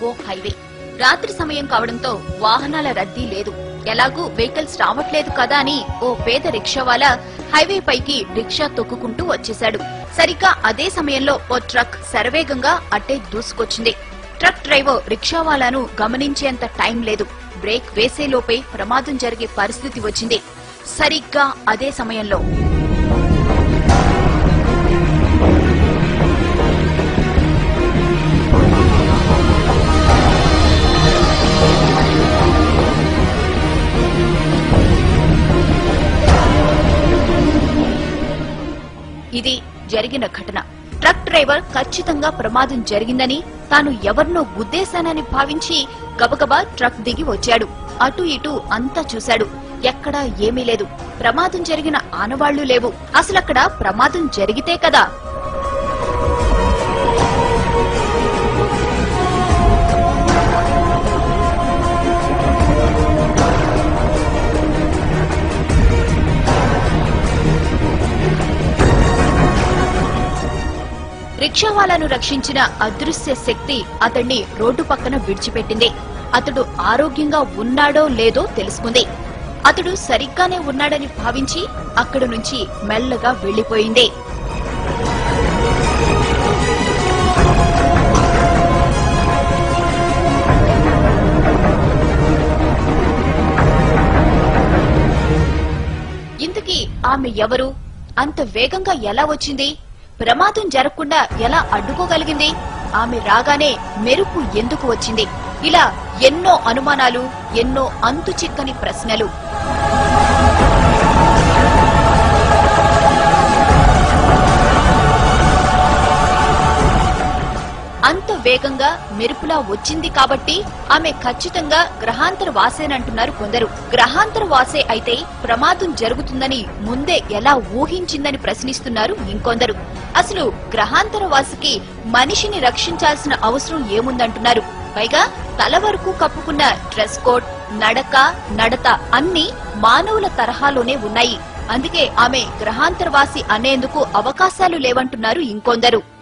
ఓ highway. రాత్రి సమయం కావడంతో వాహనాల రద్దీ లేదు. ఎలాగూ వెహికల్స్ రావట్లేదు కదా అని ఓ పేద రిక్షావాలా హైవే పైకి రిక్షా తొక్కుకుంటూ వచ్చేశాడు. సరిగ్గా అదే సమయంలో ఓ ట్రక్ శరవేగంగా అట్టే దూసుకొచ్చింది. ట్రక్ డ్రైవర్ రిక్షావాలాను గమనించేంత టైం లేదు. బ్రేక్ వేసేలోపే ప్రమాదం జరిగే పరిస్థితి వచ్చింది. సరిగ్గా అదే సమయంలో ఇది జరిగిన ఘటన. ట్రక్ డ్రైవర్ ఖచ్చితంగా ప్రమాదం జరిగిందని, తాను ఎవరినో గుద్దేశానని భావించి గబగబా ట్రక్ దిగి వచ్చాడు. అటు ఇటు అంతా చూశాడు. ఎక్కడా ఏమీ లేదు. ప్రమాదం జరిగిన ఆనవాళ్లు లేవు. అసలక్కడ ప్రమాదం జరిగితే కదా. రిక్షావాలాను రక్షించిన అదృశ్య శక్తి అతన్ని రోడ్డు పక్కన విడిచిపెట్టింది. అతడు ఆరోగ్యంగా ఉన్నాడో లేదో తెలుసుకుంది. అతడు సరిగ్గానే ఉన్నాడని భావించి అక్కడి నుంచి మెల్లగా వెళ్లిపోయింది. ఇంతకీ ఆమె ఎవరు? అంత వేగంగా ఎలా వచ్చింది? ప్రమాదం జరగకుండా ఎలా అడ్డుకోగలిగింది? ఆమె రాగానే మెరుపు ఎందుకు వచ్చింది? ఇలా ఎన్నో అనుమానాలు, ఎన్నో అంతు చిక్కని ప్రశ్నలు. అంత వేగంగా మెరుపులా వచ్చింది కాబట్టి ఆమె ఖచ్చితంగా గ్రహాంతర వాసేనంటున్నారు కొందరు. గ్రహాంతర వాసే అయితే ప్రమాదం జరుగుతుందని ముందే ఎలా ఊహించిందని ప్రశ్నిస్తున్నారు ఇంకొందరు. అసలు గ్రహాంతర వాసికి మనిషిని రక్షించాల్సిన అవసరం ఏముందంటున్నారు. పైగా తల వరకు కప్పుకున్న డ్రెస్ కోడ్, నడక, నడత అన్ని మానవుల తరహాలోనే ఉన్నాయి. అందుకే ఆమె గ్రహాంతరవాసి అనేందుకు అవకాశాలు లేవంటున్నారు ఇంకొందరు.